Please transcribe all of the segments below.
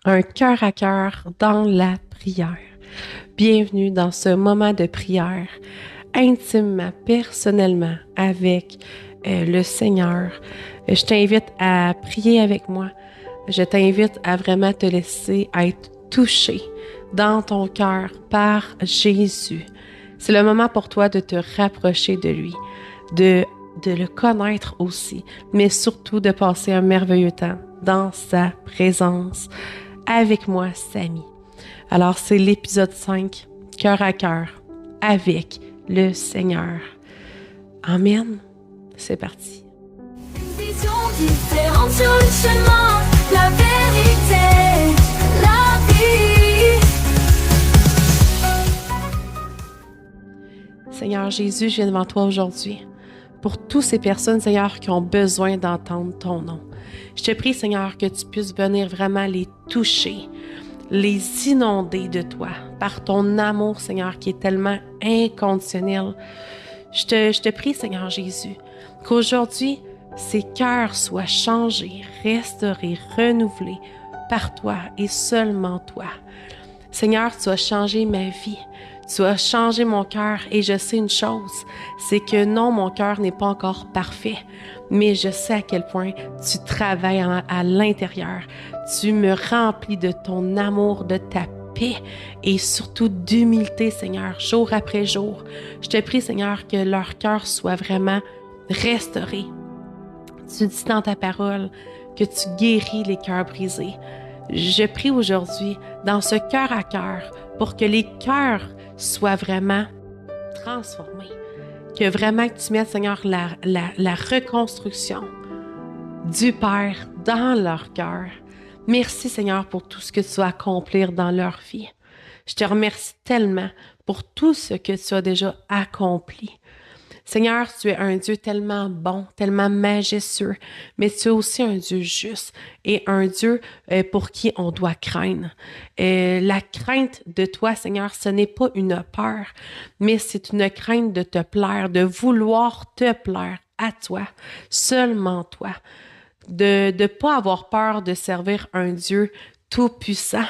un cœur à cœur dans la prière. Bienvenue dans ce moment de prière, intimement, personnellement, avec le Seigneur. Je t'invite à prier avec moi. Je t'invite à vraiment te laisser être touché dans ton cœur par Jésus. C'est le moment pour toi de te rapprocher de lui, de le connaître aussi, mais surtout de passer un merveilleux temps dans sa présence avec moi, Samy. Alors, c'est l'épisode 5, cœur à cœur, avec le Seigneur. Amen. C'est parti. Une vision différente sur le chemin, la vérité, la vie. Seigneur Jésus, je viens devant toi aujourd'hui pour toutes ces personnes, Seigneur, qui ont besoin d'entendre ton nom. Je te prie, Seigneur, que tu puisses venir vraiment les toucher, les inonder de toi par ton amour, Seigneur, qui est tellement inconditionnel. Je te prie, Seigneur Jésus, qu'aujourd'hui, ces cœurs soient changés, restaurés, renouvelés par toi et seulement toi. Seigneur, tu as changé ma vie. Tu as changé mon cœur et je sais une chose, c'est que non, mon cœur n'est pas encore parfait, mais je sais à quel point tu travailles à l'intérieur. Tu me remplis de ton amour, de ta paix et surtout d'humilité, Seigneur, jour après jour. Je te prie, Seigneur, que leur cœur soit vraiment restauré. Tu dis dans ta parole que tu guéris les cœurs brisés. Je prie aujourd'hui dans ce cœur à cœur pour que les cœurs soient vraiment transformés. Que vraiment que tu mettes, Seigneur, la reconstruction du Père dans leur cœur. Merci, Seigneur, pour tout ce que tu vas accomplir dans leur vie. Je te remercie tellement pour tout ce que tu as déjà accompli. Seigneur, tu es un Dieu tellement bon, tellement majestueux, mais tu es aussi un Dieu juste et un Dieu pour qui on doit craindre. La crainte de toi, Seigneur, ce n'est pas une peur, mais c'est une crainte de te plaire, de vouloir te plaire à toi, seulement toi. De ne pas avoir peur de servir un Dieu tout-puissant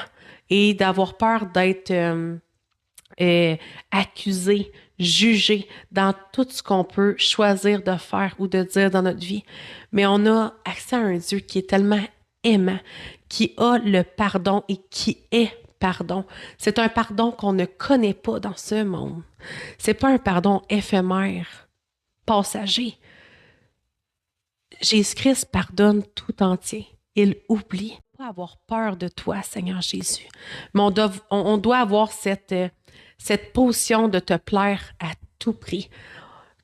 et d'avoir peur d'être accusé, jugé dans tout ce qu'on peut choisir de faire ou de dire dans notre vie. Mais on a accès à un Dieu qui est tellement aimant, qui a le pardon et qui est pardon. C'est un pardon qu'on ne connaît pas dans ce monde. C'est pas un pardon éphémère, passager. Jésus-Christ pardonne tout entier. Il oublie. On doit avoir peur de toi, Seigneur Jésus. Mais on doit avoir cette position de te plaire à tout prix.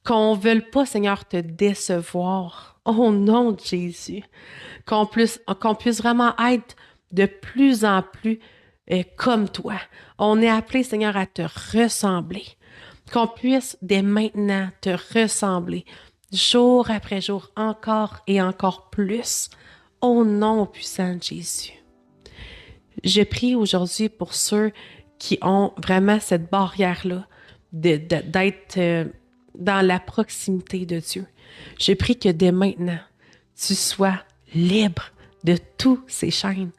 Qu'on ne veuille pas, Seigneur, te décevoir. Au nom de Jésus. Qu'on puisse vraiment être de plus en plus comme toi. On est appelé, Seigneur, à te ressembler. Qu'on puisse dès maintenant te ressembler, jour après jour, encore et encore plus, au nom puissant de Jésus. Je prie aujourd'hui pour ceux qui ont vraiment cette barrière-là d'être dans la proximité de Dieu. Je prie que dès maintenant, tu sois libre de tous ces chaînes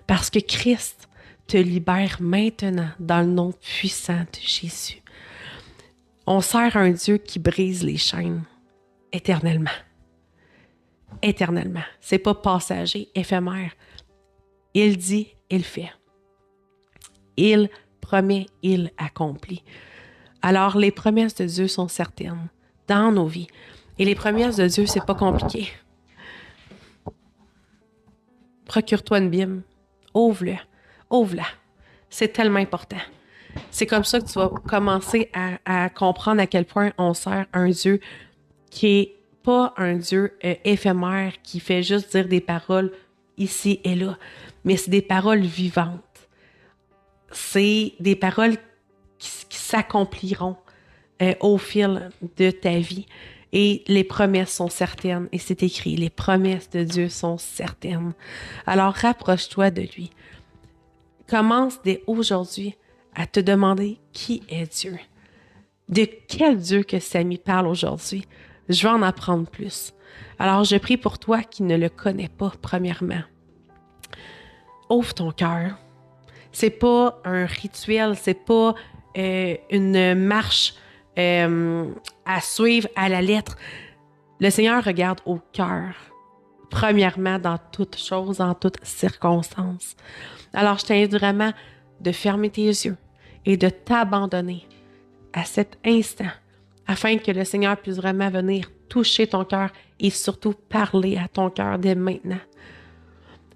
parce que Christ te libère maintenant dans le nom puissant de Jésus. On sert un Dieu qui brise les chaînes éternellement. Éternellement. C'est pas passager, éphémère. Il dit, il fait. Il promet, il accomplit. Alors, les promesses de Dieu sont certaines dans nos vies. Et les promesses de Dieu, c'est pas compliqué. Procure-toi une Bible. Ouvre-le. Ouvre-la. C'est tellement important. C'est comme ça que tu vas commencer à comprendre à quel point on sert un Dieu qui est pas un Dieu éphémère qui fait juste dire des paroles ici et là, mais c'est des paroles vivantes. C'est des paroles qui s'accompliront au fil de ta vie. Et les promesses sont certaines. Et c'est écrit, les promesses de Dieu sont certaines. Alors rapproche-toi de lui. Commence dès aujourd'hui à te demander qui est Dieu. De quel Dieu que Samy parle aujourd'hui? Je veux en apprendre plus. Alors, je prie pour toi qui ne le connais pas, premièrement. ouvre ton cœur. C'est pas un rituel, c'est pas une marche à suivre à la lettre. Le Seigneur regarde au cœur, premièrement dans toutes choses, en toutes circonstances. Alors, je t'invite vraiment de fermer tes yeux et de t'abandonner à cet instant afin que le Seigneur puisse vraiment venir toucher ton cœur et surtout parler à ton cœur dès maintenant.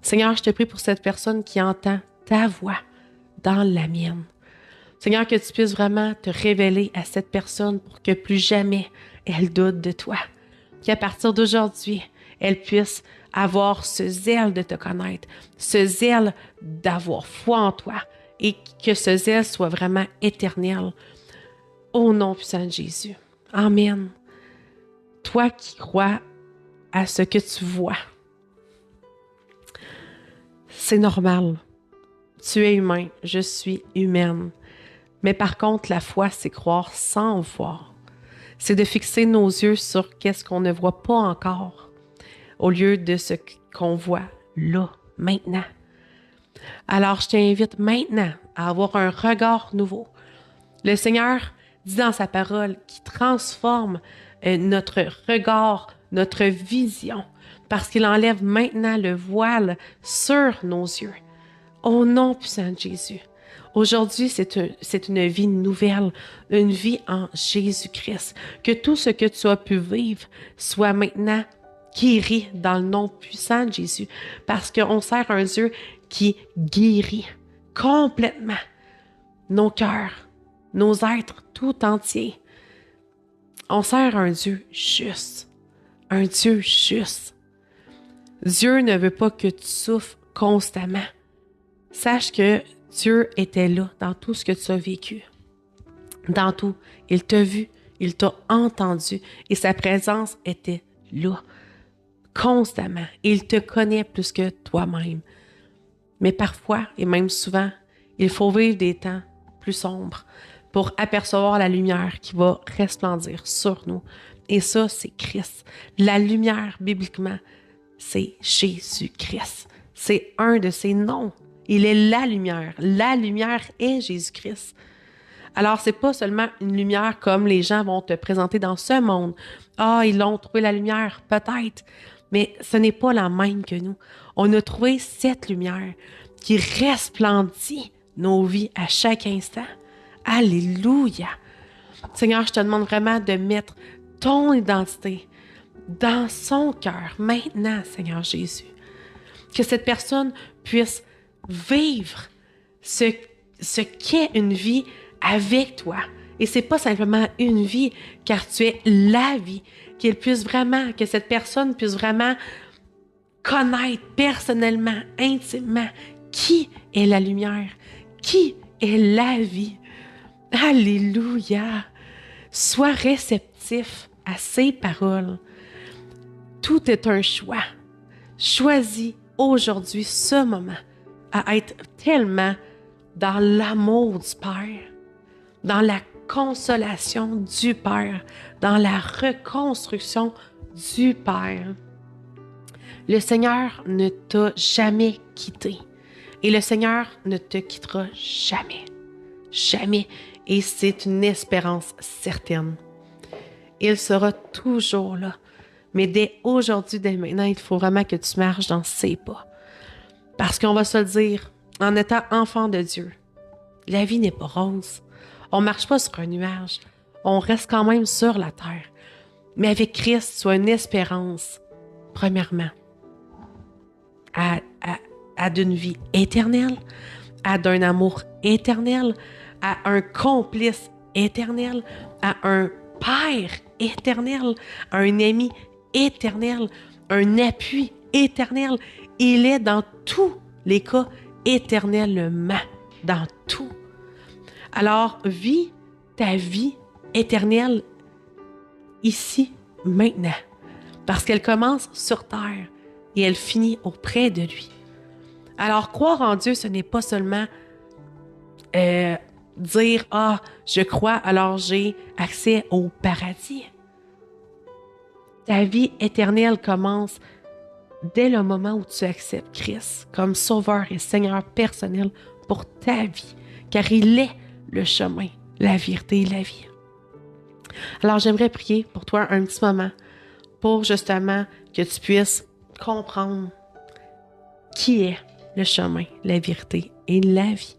Seigneur, je te prie pour cette personne qui entend ta voix dans la mienne. Seigneur, que tu puisses vraiment te révéler à cette personne pour que plus jamais elle doute de toi. Qu'à partir d'aujourd'hui, elle puisse avoir ce zèle de te connaître, ce zèle d'avoir foi en toi et que ce zèle soit vraiment éternel. Au nom puissant de Jésus. Amen. Toi qui crois à ce que tu vois, c'est normal. Tu es humain, je suis humaine. Mais par contre, la foi, c'est croire sans voir. C'est de fixer nos yeux sur qu'est-ce qu'on ne voit pas encore, au lieu de ce qu'on voit là, maintenant. Alors, je t'invite maintenant à avoir un regard nouveau. Le Seigneur dit dans sa parole qu'il transforme notre regard, notre vision, parce qu'il enlève maintenant le voile sur nos yeux. Au nom puissant de Jésus. Aujourd'hui, c'est une vie nouvelle, une vie en Jésus-Christ. Que tout ce que tu as pu vivre soit maintenant guéri dans le nom puissant de Jésus. Parce qu'on sert un Dieu qui guérit complètement nos cœurs, nos êtres tout entiers. On sert un Dieu juste. Un Dieu juste. Dieu ne veut pas que tu souffres constamment. Sache que Dieu était là dans tout ce que tu as vécu. Dans tout. Il t'a vu, il t'a entendu et sa présence était là, constamment. Il te connaît plus que toi-même. Mais parfois, et même souvent, il faut vivre des temps plus sombres pour apercevoir la lumière qui va resplendir sur nous. Et ça, c'est Christ. La lumière, bibliquement, c'est Jésus-Christ. C'est un de ses noms. Il est la lumière. La lumière est Jésus-Christ. Alors, c'est pas seulement une lumière comme les gens vont te présenter dans ce monde. Ah, ils l'ont trouvé la lumière, peut-être. Mais ce n'est pas la même que nous. On a trouvé cette lumière qui resplendit nos vies à chaque instant. Alléluia! Seigneur, je te demande vraiment de mettre ton identité dans son cœur maintenant, Seigneur Jésus. Que cette personne puisse vivre ce qu'est une vie avec toi. Et c'est pas simplement une vie, car tu es la vie. Que cette personne puisse vraiment connaître personnellement, intimement, qui est la lumière, qui est la vie. Alléluia! Sois réceptif à ces paroles. Tout est un choix. Choisis aujourd'hui ce moment à être tellement dans l'amour du Père, dans la consolation du Père, dans la reconstruction du Père. Le Seigneur ne t'a jamais quitté et le Seigneur ne te quittera jamais. Jamais. Et c'est une espérance certaine. Il sera toujours là. Mais dès aujourd'hui, dès maintenant, il faut vraiment que tu marches dans ses pas. Parce qu'on va se le dire, en étant enfant de Dieu, la vie n'est pas rose. On ne marche pas sur un nuage. On reste quand même sur la terre. Mais avec Christ, tu as une espérance, premièrement, à d'une vie éternelle, à d'un amour éternel, à un complice éternel, à un Père éternel, à un ami éternel, un appui éternel. Il est dans tous les cas éternellement, dans tout. Alors, vis ta vie éternelle ici, maintenant, parce qu'elle commence sur terre et elle finit auprès de lui. Alors, croire en Dieu, ce n'est pas seulement dire « Ah, je crois, alors j'ai accès au paradis ». Ta vie éternelle commence dès le moment où tu acceptes Christ comme Sauveur et Seigneur personnel pour ta vie, car il est le chemin, la vérité et la vie. Alors, j'aimerais prier pour toi un petit moment pour justement que tu puisses comprendre qui est le chemin, la vérité et la vie.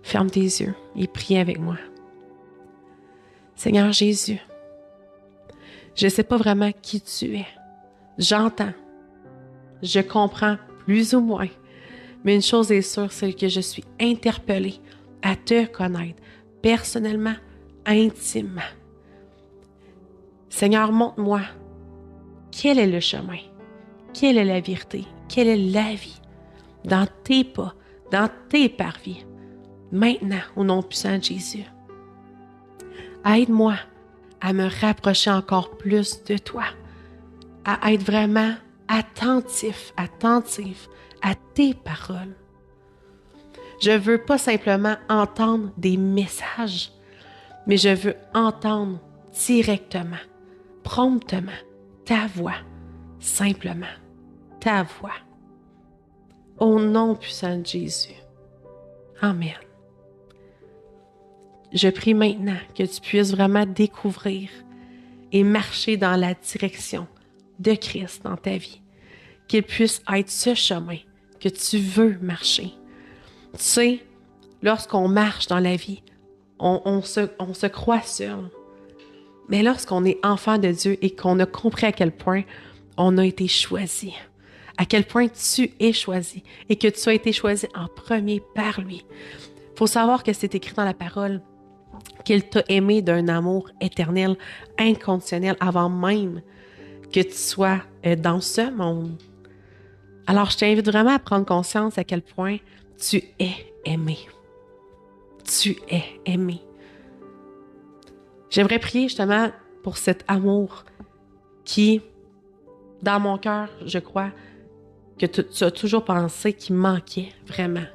Ferme tes yeux et prie avec moi. Seigneur Jésus, je ne sais pas vraiment qui tu es. J'entends, je comprends plus ou moins, mais une chose est sûre, c'est que je suis interpellée à te connaître personnellement, intimement. Seigneur, montre-moi quel est le chemin, quelle est la vérité, quelle est la vie dans tes pas, dans tes parvis. Maintenant, au nom puissant de Jésus, aide-moi à me rapprocher encore plus de toi, à être vraiment attentive à tes paroles. Je veux pas simplement entendre des messages, mais je veux entendre directement, promptement, ta voix, simplement, ta voix. Au nom puissant de Jésus. Amen. Je prie maintenant que tu puisses vraiment découvrir et marcher dans la direction de Christ dans ta vie. Qu'il puisse être ce chemin que tu veux marcher. Tu sais, lorsqu'on marche dans la vie, on se croit seul. Mais lorsqu'on est enfant de Dieu et qu'on a compris à quel point on a été choisi, à quel point tu es choisi et que tu as été choisi en premier par lui. Il faut savoir que c'est écrit dans la parole qu'il t'a aimé d'un amour éternel, inconditionnel, avant même que tu sois dans ce monde. Alors, je t'invite vraiment à prendre conscience à quel point tu es aimé. Tu es aimé. J'aimerais prier justement pour cet amour qui, dans mon cœur, je crois, que tu as toujours pensé qu'il manquait vraiment.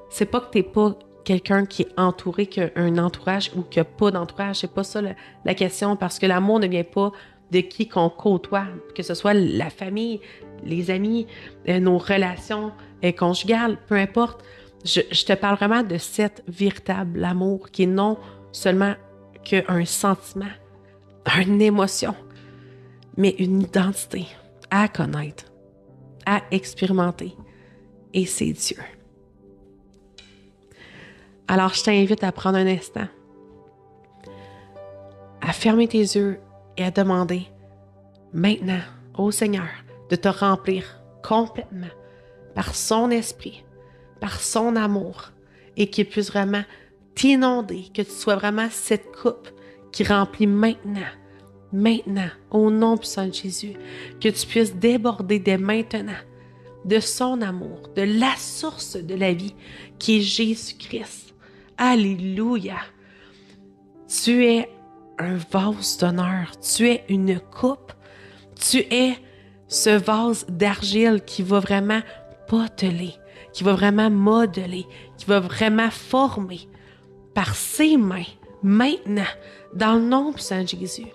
C'est pas que tu n'es pas quelqu'un qui est entouré, qui a un entourage ou qui n'a pas d'entourage. C'est pas ça la question, parce que l'amour ne vient pas de qui qu'on côtoie, que ce soit la famille, les amis, nos relations conjugales, peu importe. Je te parle vraiment de cet véritable amour qui est non seulement qu'un sentiment, une émotion, mais une identité à connaître, à expérimenter. Et c'est Dieu. Alors, je t'invite à prendre un instant, à fermer tes yeux et à demander maintenant au Seigneur de te remplir complètement par son esprit, par son amour, et qu'il puisse vraiment t'inonder, que tu sois vraiment cette coupe qui remplit maintenant, au nom puissant de Jésus, que tu puisses déborder dès maintenant de son amour, de la source de la vie qui est Jésus-Christ. Alléluia! Tu es un vase d'honneur, tu es une coupe, tu es ce vase d'argile qui va vraiment poteler, qui va vraiment modeler, qui va vraiment former par ses mains, maintenant, dans le nom puissant de Jésus,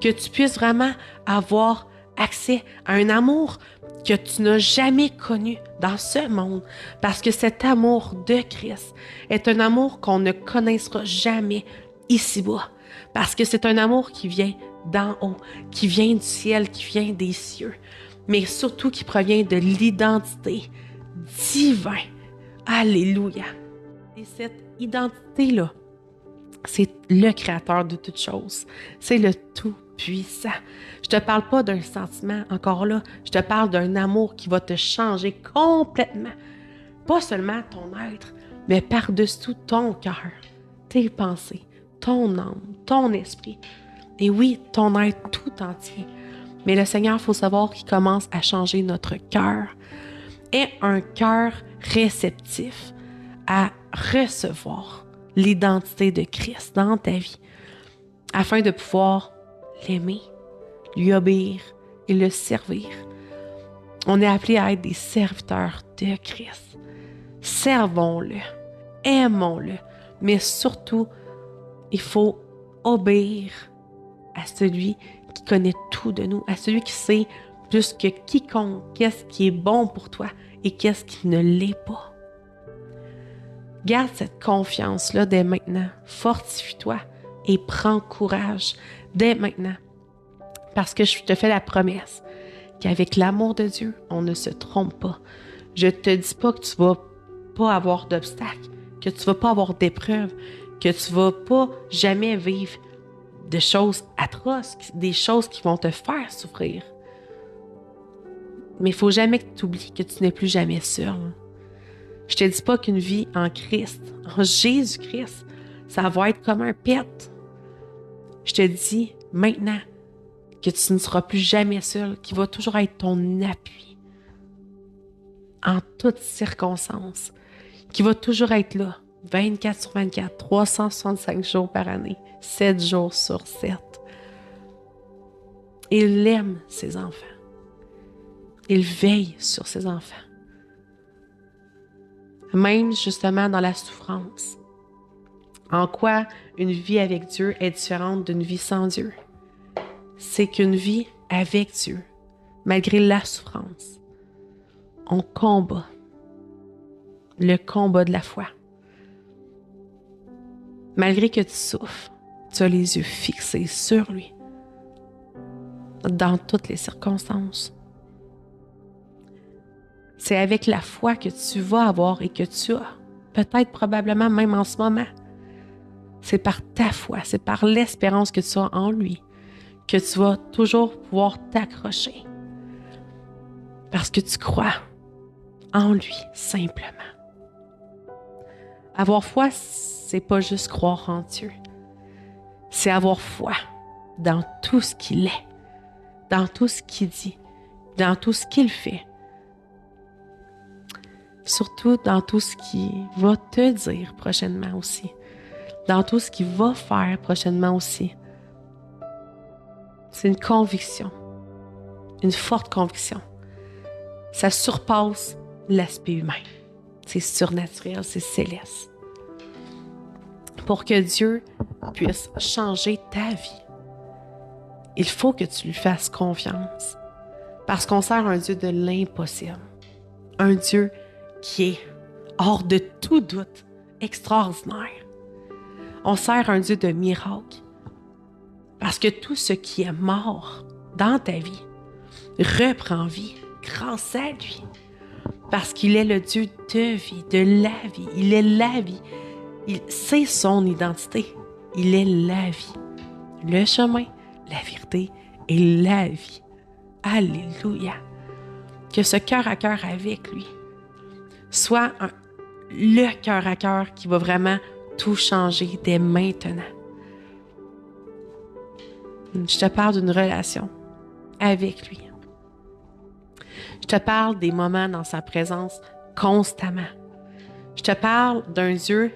que tu puisses vraiment avoir accès à un amour que tu n'as jamais connu dans ce monde, parce que cet amour de Christ est un amour qu'on ne connaîtra jamais ici-bas, parce que c'est un amour qui vient d'en haut, qui vient du ciel, qui vient des cieux, mais surtout qui provient de l'identité divine. Alléluia! Et cette identité-là, c'est le Créateur de toutes choses. C'est le Tout-Puissant. Je te parle pas d'un sentiment, encore là, je te parle d'un amour qui va te changer complètement. Pas seulement ton être, mais par-dessus ton cœur, tes pensées, ton âme, ton esprit. Et oui, ton être tout entier. Mais le Seigneur, il faut savoir qu'il commence à changer notre cœur. Et un cœur réceptif à recevoir l'identité de Christ dans ta vie, afin de pouvoir l'aimer, lui obéir et le servir. On est appelé à être des serviteurs de Christ. Servons-le, aimons-le, mais surtout, il faut obéir à celui qui connaît tout de nous, à celui qui sait plus que quiconque qu'est-ce qui est bon pour toi et qu'est-ce qui ne l'est pas. Garde cette confiance-là dès maintenant. Fortifie-toi et prends courage dès maintenant. Parce que je te fais la promesse qu'avec l'amour de Dieu, on ne se trompe pas. Je ne te dis pas que tu vas pas avoir d'obstacles, que tu vas pas avoir d'épreuves, que tu vas pas jamais vivre de choses atroces, des choses qui vont te faire souffrir. Mais il ne faut jamais que tu oublies que tu n'es plus jamais seul. Je te dis pas qu'une vie en Christ, en Jésus-Christ, ça va être comme un pet. Je te dis maintenant que tu ne seras plus jamais seul, qu'il va toujours être ton appui en toutes circonstances, qu'il va toujours être là, 24 sur 24, 365 jours par année, 7 jours sur 7. Il aime ses enfants. Il veille sur ses enfants. Même justement dans la souffrance. En quoi une vie avec Dieu est différente d'une vie sans Dieu? C'est qu'une vie avec Dieu, malgré la souffrance, on combat. Le combat de la foi. Malgré que tu souffres, tu as les yeux fixés sur lui. Dans toutes les circonstances. C'est avec la foi que tu vas avoir et que tu as. Peut-être probablement même en ce moment. C'est par ta foi, c'est par l'espérance que tu as en lui que tu vas toujours pouvoir t'accrocher. Parce que tu crois en lui, simplement. Avoir foi, c'est pas juste croire en Dieu. C'est avoir foi dans tout ce qu'il est, dans tout ce qu'il dit, dans tout ce qu'il fait. Surtout dans tout ce qu'il va te dire prochainement aussi. Dans tout ce qu'il va faire prochainement aussi. C'est une conviction. Une forte conviction. Ça surpasse l'aspect humain. C'est surnaturel, c'est céleste. Pour que Dieu puisse changer ta vie, il faut que tu lui fasses confiance. Parce qu'on sert un Dieu de l'impossible. Un Dieu qui est hors de tout doute, extraordinaire. On sert un Dieu de miracles. Parce que tout ce qui est mort dans ta vie reprend vie grâce à lui. Parce qu'il est le Dieu de vie, de la vie. Il est la vie. C'est son identité. Il est la vie. Le chemin, la vérité et la vie. Alléluia. Que ce cœur à cœur avec lui soit le cœur à cœur qui va vraiment tout changer dès maintenant. Je te parle d'une relation avec lui. Je te parle des moments dans sa présence constamment. Je te parle d'un Dieu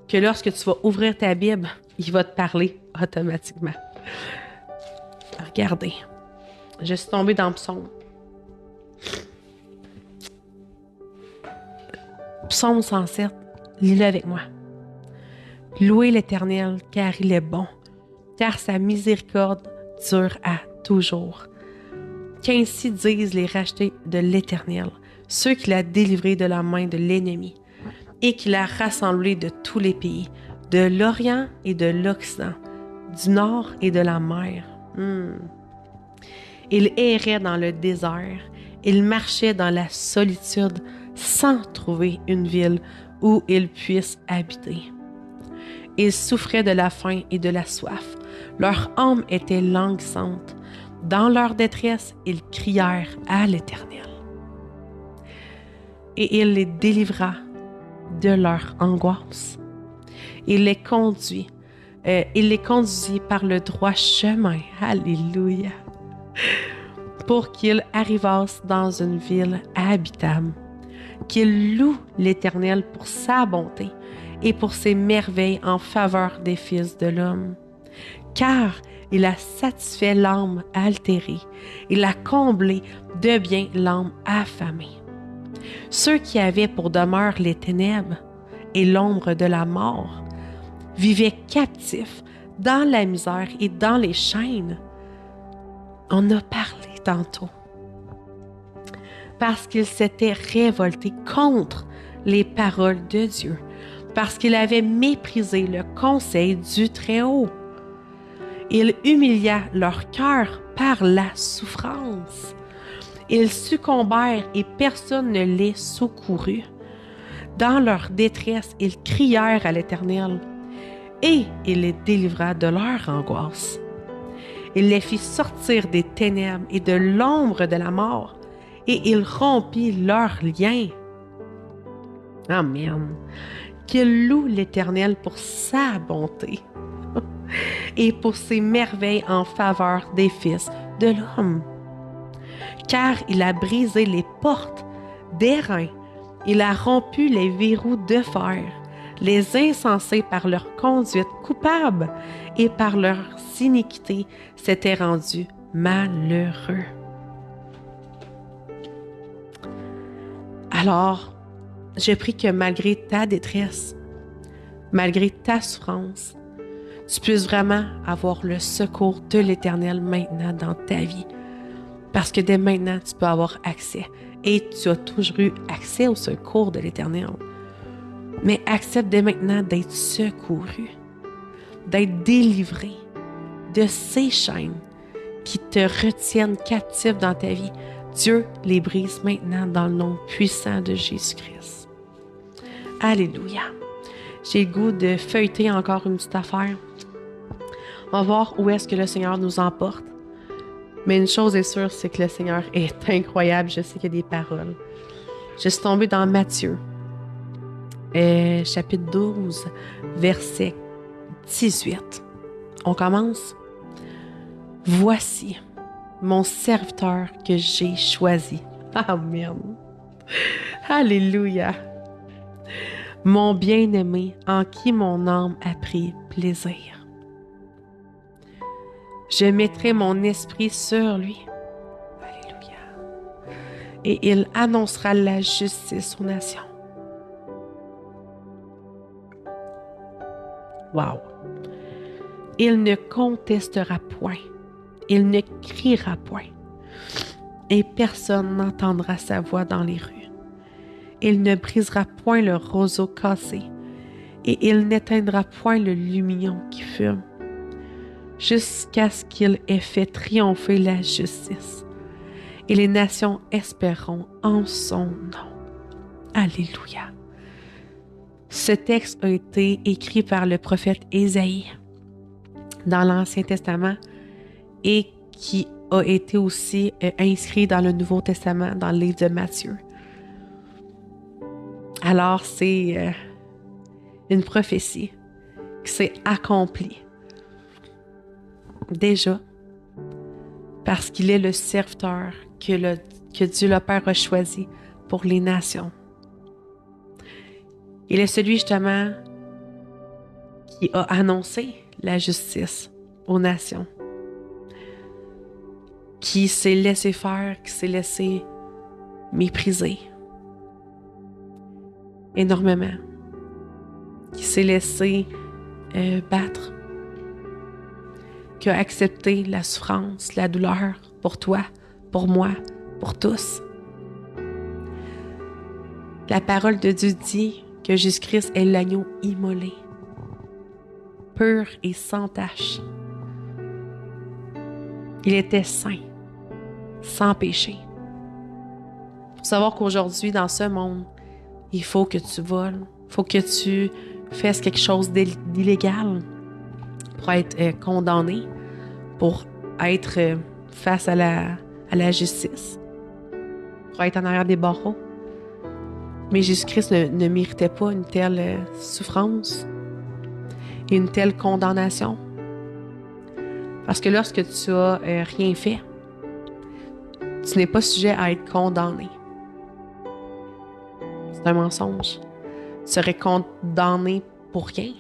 que lorsque tu vas ouvrir ta Bible, il va te parler automatiquement. Regardez, je suis tombée dans le psaume. Psaume 107, lis-le avec moi. Louez l'Éternel, car il est bon, car sa miséricorde dure à toujours. Qu'ainsi disent les rachetés de l'Éternel, ceux qu'il a délivrés de la main de l'ennemi, et qu'il a rassemblés de tous les pays, de l'Orient et de l'Occident, du Nord et de la mer. Il errait dans le désert, il marchait dans la solitude, sans trouver une ville où il puisse habiter. Ils souffraient de la faim et de la soif. Leur âme était languissante. Dans leur détresse, ils crièrent à l'Éternel. Et il les délivra de leur angoisse. Il les conduisit par le droit chemin. Alléluia. Pour qu'ils arrivassent dans une ville habitable. Qu'ils louent l'Éternel pour sa bonté et pour ses merveilles en faveur des fils de l'homme. Car il a satisfait l'âme altérée, il a comblé de bien l'âme affamée. Ceux qui avaient pour demeure les ténèbres et l'ombre de la mort vivaient captifs dans la misère et dans les chaînes. On a parlé tantôt. Parce qu'il s'était révolté contre les paroles de Dieu. Parce qu'il avait méprisé le conseil du Très-Haut. Il humilia leur cœur par la souffrance. Ils succombèrent et personne ne les secourut. Dans leur détresse, ils crièrent à l'Éternel et il les délivra de leur angoisse. Il les fit sortir des ténèbres et de l'ombre de la mort et il rompit leurs liens. Amen. Qu'il loue l'Éternel pour sa bonté et pour ses merveilles en faveur des fils de l'homme. Car il a brisé les portes d'airain, il a rompu les verrous de fer, les insensés par leur conduite coupable et par leurs iniquités s'étaient rendus malheureux. Alors, je prie que malgré ta détresse, malgré ta souffrance, tu puisses vraiment avoir le secours de l'Éternel maintenant dans ta vie. Parce que dès maintenant, tu peux avoir accès. Et tu as toujours eu accès au secours de l'Éternel. Mais accepte dès maintenant d'être secouru, d'être délivré de ces chaînes qui te retiennent captif dans ta vie. Dieu les brise maintenant dans le nom puissant de Jésus-Christ. Alléluia. J'ai le goût de feuilleter encore une petite affaire. On va voir où est-ce que le Seigneur nous emporte. Mais une chose est sûre, c'est que le Seigneur est incroyable. Je sais qu'il y a des paroles. Je suis tombée dans Matthieu, chapitre 12, verset 18. On commence. « Voici mon serviteur que j'ai choisi. » Amen. Alléluia. « Mon bien-aimé en qui mon âme a pris plaisir. Je mettrai mon esprit sur lui. » Alléluia. « Et il annoncera la justice aux nations. » Wow. « Il ne contestera point. Il ne criera point. Et personne n'entendra sa voix dans les rues. Il ne brisera point le roseau cassé. Et il n'éteindra point le lumignon qui fume. Jusqu'à ce qu'il ait fait triompher la justice. Et les nations espéreront en son nom. Alléluia. Ce texte a été écrit par le prophète Ésaïe dans l'Ancien Testament et qui a été aussi inscrit dans le Nouveau Testament, dans le livre de Matthieu. Alors, c'est une prophétie qui s'est accomplie déjà parce qu'il est le serviteur que Dieu le Père a choisi pour les nations. Il est celui justement qui a annoncé la justice aux nations, qui s'est laissé faire, qui s'est laissé mépriser énormément, qui s'est laissé battre, qui a accepté la souffrance, la douleur pour toi, pour moi, pour tous. La parole de Dieu dit que Jésus-Christ est l'agneau immolé, pur et sans tache. Il était saint, sans péché. Il faut savoir qu'aujourd'hui, dans ce monde, il faut que tu voles, il faut que tu fasses quelque chose d'illégal pour être condamné, pour être face à la justice, pour être en arrière des barreaux. Mais Jésus-Christ ne méritait pas une telle souffrance et une telle condamnation. Parce que lorsque tu as rien fait, tu n'es pas sujet à être condamné. C'est un mensonge. Tu serais condamné pour rien.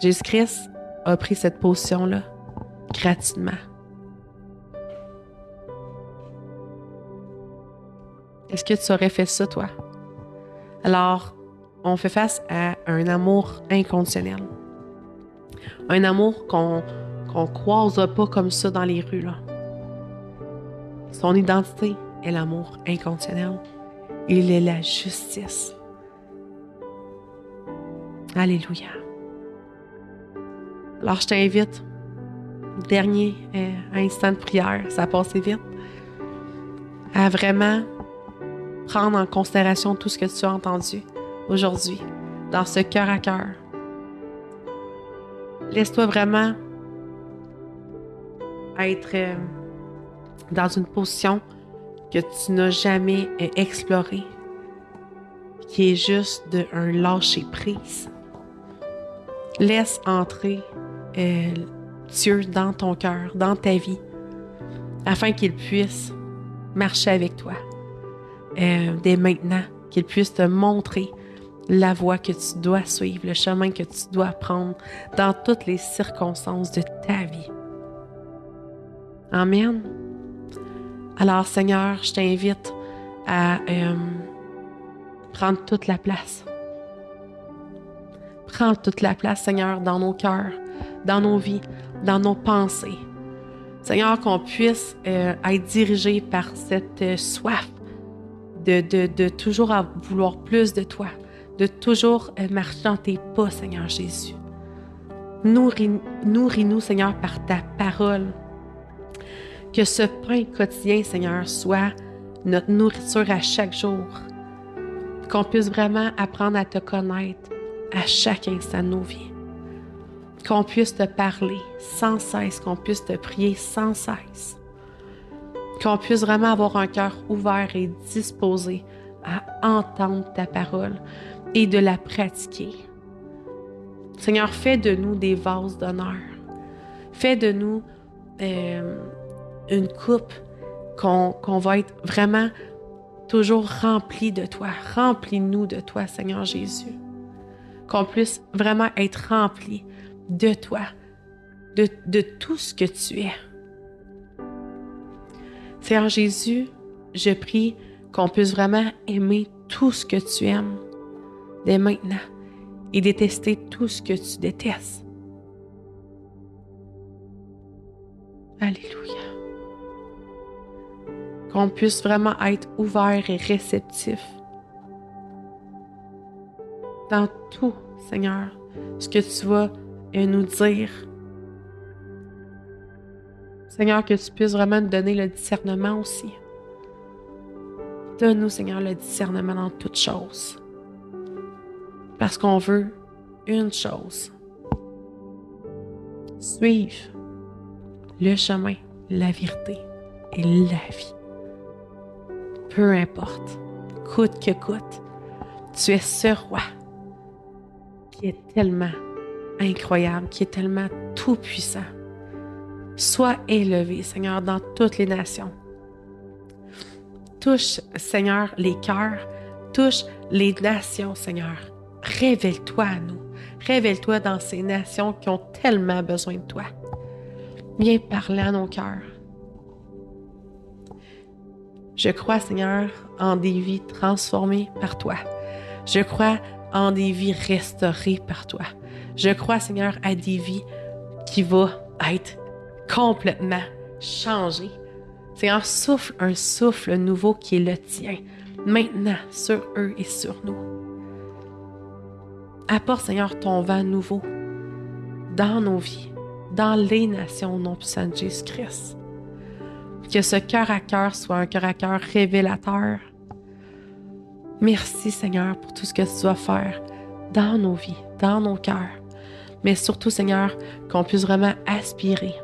Jésus-Christ a pris cette position-là gratuitement. Est-ce que tu aurais fait ça, toi? Alors, on fait face à un amour inconditionnel. Un amour qu'on qu'on croisera pas comme ça dans les rues, là. Son identité est l'amour inconditionnel. Il est la justice. Alléluia. Alors, je t'invite, dernier instant de prière, ça a passé vite, à vraiment prendre en considération tout ce que tu as entendu aujourd'hui, dans ce cœur à cœur. Laisse-toi vraiment être dans une position que tu n'as jamais explorée, qui est juste un lâcher-prise. Laisse entrer Dieu dans ton cœur, dans ta vie, afin qu'il puisse marcher avec toi. Dès maintenant, qu'il puisse te montrer la voie que tu dois suivre, le chemin que tu dois prendre dans toutes les circonstances de ta vie. Amen. Alors, Seigneur, je t'invite à prendre toute la place. Prends toute la place, Seigneur, dans nos cœurs, dans nos vies, dans nos pensées. Seigneur, qu'on puisse être dirigé par cette soif de toujours vouloir plus de toi, de toujours marcher dans tes pas, Seigneur Jésus. Nourris-nous, Seigneur, par ta parole. Que ce pain quotidien, Seigneur, soit notre nourriture à chaque jour. Qu'on puisse vraiment apprendre à te connaître à chaque instant de nos vies. Qu'on puisse te parler sans cesse, qu'on puisse te prier sans cesse. Qu'on puisse vraiment avoir un cœur ouvert et disposé à entendre ta parole et de la pratiquer. Seigneur, fais de nous des vases d'honneur. Fais de nous une coupe qu'on va être vraiment toujours rempli de toi. Remplis-nous de toi, Seigneur Jésus. Qu'on puisse vraiment être rempli de toi, de tout ce que tu es. Seigneur Jésus, je prie qu'on puisse vraiment aimer tout ce que tu aimes dès maintenant et détester tout ce que tu détestes. Alléluia. Qu'on puisse vraiment être ouvert et réceptif dans tout, Seigneur, ce que tu vas nous dire. Seigneur, que tu puisses vraiment nous donner le discernement aussi. Donne-nous, Seigneur, le discernement dans toutes choses. Parce qu'on veut une chose. Suivre le chemin, la vérité et la vie. Peu importe, coûte que coûte, tu es ce roi qui est tellement incroyable, qui est tellement tout-puissant. Sois élevé, Seigneur, dans toutes les nations. Touche, Seigneur, les cœurs, touche les nations, Seigneur. Révèle-toi à nous. Révèle-toi dans ces nations qui ont tellement besoin de toi. Viens parler à nos cœurs. Je crois, Seigneur, en des vies transformées par toi. Je crois en des vies restaurées par toi. Je crois, Seigneur, à des vies qui vont être complètement changées. Seigneur, souffle un souffle nouveau qui est le tien, maintenant, sur eux et sur nous. Apporte, Seigneur, ton vent nouveau dans nos vies, dans les nations au nom puissant de Jésus-Christ. Que ce cœur à cœur soit un cœur à cœur révélateur. Merci, Seigneur, pour tout ce que tu vas faire dans nos vies, dans nos cœurs. Mais surtout, Seigneur, qu'on puisse vraiment aspirer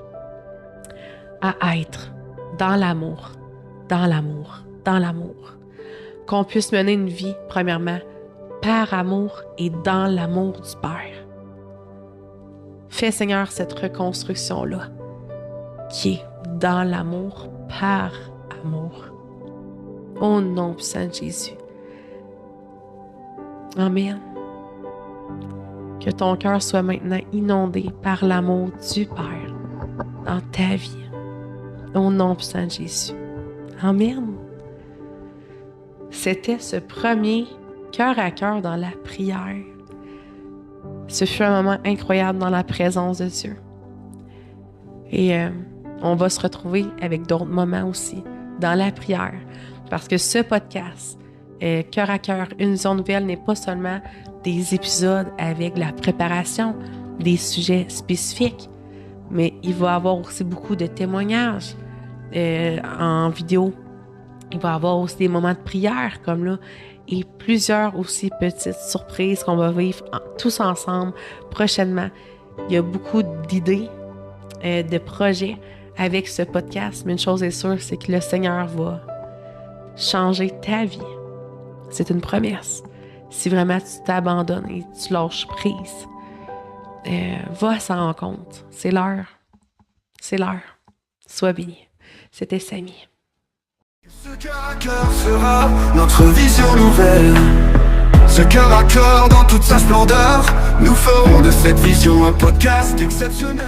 à être dans l'amour, dans l'amour, dans l'amour. Qu'on puisse mener une vie, premièrement, par amour et dans l'amour du Père. Fais, Seigneur, cette reconstruction-là qui est dans l'amour, par amour. Au nom puissant de Jésus. Amen. Que ton cœur soit maintenant inondé par l'amour du Père dans ta vie. Au nom puissant de Jésus. Amen. C'était ce premier cœur à cœur dans la prière. Ce fut un moment incroyable dans la présence de Dieu. Et on va se retrouver avec d'autres moments aussi, dans la prière. Parce que ce podcast, Cœur à cœur, une vision nouvelle, n'est pas seulement des épisodes avec la préparation, des sujets spécifiques, mais il va y avoir aussi beaucoup de témoignages en vidéo. Il va y avoir aussi des moments de prière comme là, et plusieurs aussi petites surprises qu'on va vivre tous ensemble prochainement. Il y a beaucoup d'idées, de projets avec ce podcast, mais une chose est sûre, c'est que le Seigneur va changer ta vie. C'est une promesse. Si vraiment tu t'abandonnes et tu lâches prise, va à sa rencontre. C'est l'heure. C'est l'heure. Sois béni. C'était Samy. Ce cœur à cœur sera notre vision nouvelle. Ce cœur à cœur dans toute sa splendeur, nous ferons de cette vision un podcast exceptionnel.